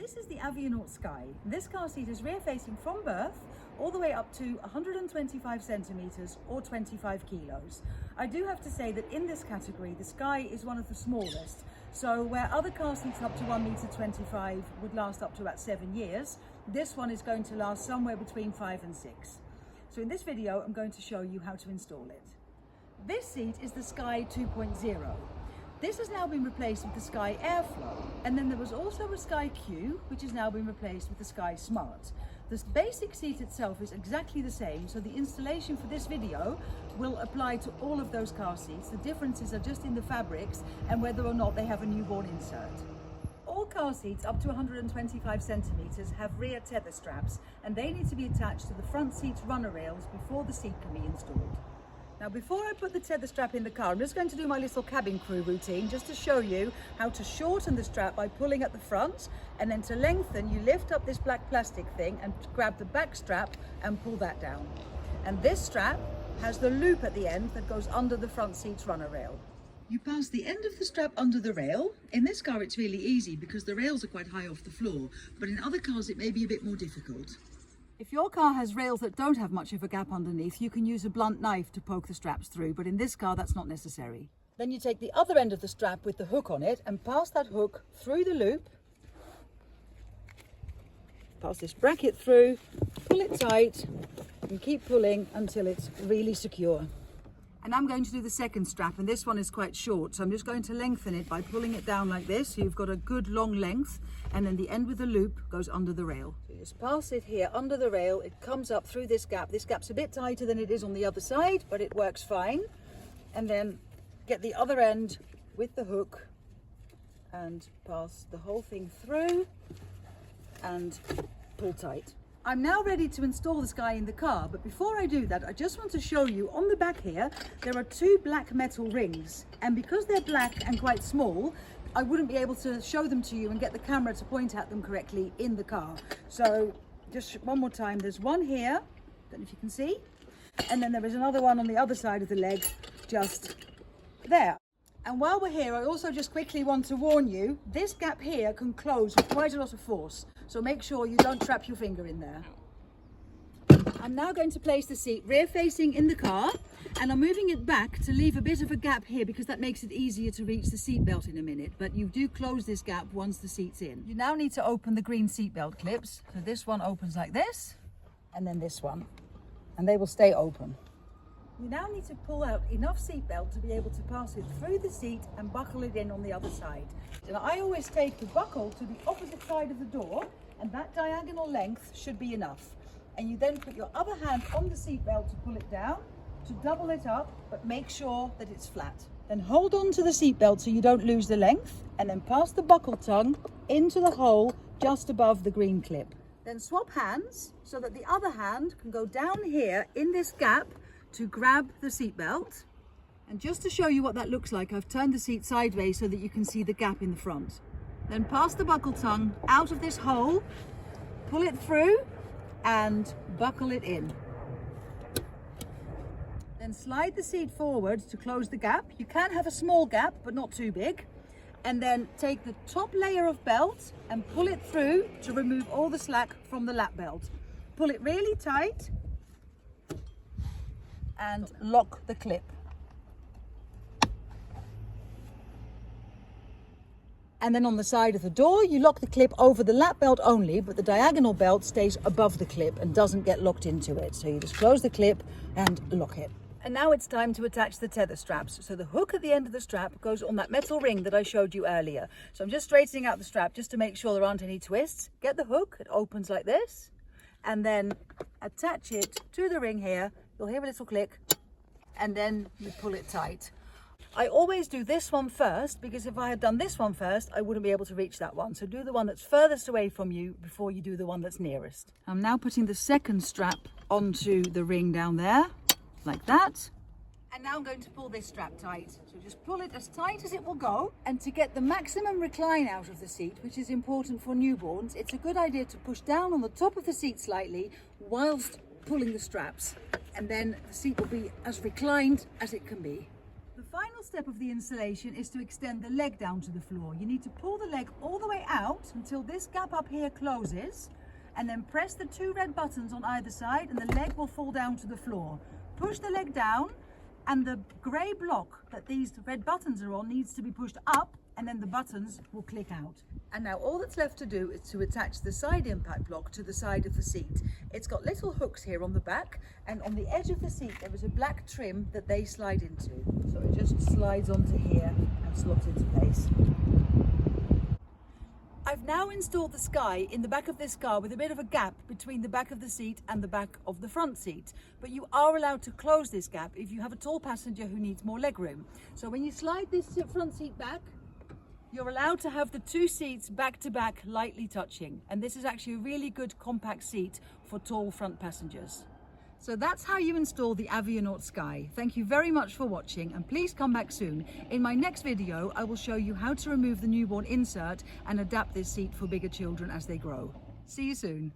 This is the Avionaut Sky. This car seat is rear facing from birth all the way up to 125 centimeters or 25 kilos. I do have to say that in this category, the Sky is one of the smallest. So where other car seats up to 1.25 meters would last up to about 7 years, this one is going to last somewhere between 5 and 6. So in this video, I'm going to show you how to install it. This seat is the Sky 2.0. This has now been replaced with the Sky AirFlow, and then there was also a Sky Q, which has now been replaced with the Sky Smart. The basic seat itself is exactly the same, so the installation for this video will apply to all of those car seats. The differences are just in the fabrics and whether or not they have a newborn insert. All car seats up to 125 centimeters have rear tether straps, and they need to be attached to the front seat's runner rails before the seat can be installed. Now, before I put the tether strap in the car, I'm just going to do my little cabin crew routine just to show you how to shorten the strap by pulling at the front, and then to lengthen, you lift up this black plastic thing and grab the back strap and pull that down. And this strap has the loop at the end that goes under the front seat's runner rail. You pass the end of the strap under the rail. In this car, it's really easy because the rails are quite high off the floor, but in other cars, it may be a bit more difficult. If your car has rails that don't have much of a gap underneath, you can use a blunt knife to poke the straps through, but in this car that's not necessary. Then you take the other end of the strap with the hook on it and pass that hook through the loop. Pass this bracket through, pull it tight and keep pulling until it's really secure. And I'm going to do the second strap, and this one is quite short, so I'm just going to lengthen it by pulling it down like this, so you've got a good long length, and then the end with the loop goes under the rail. So you just pass it here under the rail, it comes up through this gap. This gap's a bit tighter than it is on the other side, but it works fine. And then get the other end with the hook and pass the whole thing through and pull tight. I'm now ready to install the Sky in the car, but before I do that, I just want to show you on the back here, there are two black metal rings, and because they're black and quite small, I wouldn't be able to show them to you and get the camera to point at them correctly in the car. So just one more time, there's one here, don't know if you can see, and then there is another one on the other side of the leg, just there. And while we're here, I also just quickly want to warn you, this gap here can close with quite a lot of force. So make sure you don't trap your finger in there. I'm now going to place the seat rear facing in the car, and I'm moving it back to leave a bit of a gap here because that makes it easier to reach the seat belt in a minute. But you do close this gap once the seat's in. You now need to open the green seat belt clips. So this one opens like this, and then this one, and they will stay open. You now need to pull out enough seatbelt to be able to pass it through the seat and buckle it in on the other side. And I always take the buckle to the opposite side of the door, and that diagonal length should be enough. And you then put your other hand on the seatbelt to pull it down, to double it up, but make sure that it's flat. Then hold on to the seatbelt so you don't lose the length, and then pass the buckle tongue into the hole just above the green clip. Then swap hands so that the other hand can go down here in this gap to grab the seatbelt. And just to show you what that looks like, I've turned the seat sideways so that you can see the gap in the front. Then pass the buckle tongue out of this hole, pull it through and buckle it in. Then slide the seat forward to close the gap. You can have a small gap, but not too big. And then take the top layer of belt and pull it through to remove all the slack from the lap belt. Pull it really tight and lock the clip. And then on the side of the door, you lock the clip over the lap belt only, but the diagonal belt stays above the clip and doesn't get locked into it. So you just close the clip and lock it. And now it's time to attach the tether straps. So the hook at the end of the strap goes on that metal ring that I showed you earlier. So I'm just straightening out the strap just to make sure there aren't any twists. Get the hook, it opens like this, and then attach it to the ring here. You'll hear a little click, and then you pull it tight. I always do this one first, because if I had done this one first, I wouldn't be able to reach that one. So do the one that's furthest away from you before you do the one that's nearest. I'm now putting the second strap onto the ring down there, like that. And now I'm going to pull this strap tight. So just pull it as tight as it will go. And to get the maximum recline out of the seat, which is important for newborns, it's a good idea to push down on the top of the seat slightly whilst pulling the straps. And then the seat will be as reclined as it can be. The final step of the installation is to extend the leg down to the floor. You need to pull the leg all the way out until this gap up here closes, and then press the 2 red buttons on either side and the leg will fall down to the floor. Push the leg down and the grey block that these red buttons are on needs to be pushed up, and then the buttons will click out. And now all that's left to do is to attach the side impact block to the side of the seat. It's got little hooks here on the back, and on the edge of the seat there is a black trim that they slide into. So it just slides onto here and slots into place. I've now installed the Sky in the back of this car with a bit of a gap between the back of the seat and the back of the front seat. But you are allowed to close this gap if you have a tall passenger who needs more legroom. So when you slide this front seat back, you're allowed to have the 2 seats back to back, lightly touching. And this is actually a really good compact seat for tall front passengers. So that's how you install the Avionaut Sky. Thank you very much for watching, and please come back soon. In my next video, I will show you how to remove the newborn insert and adapt this seat for bigger children as they grow. See you soon.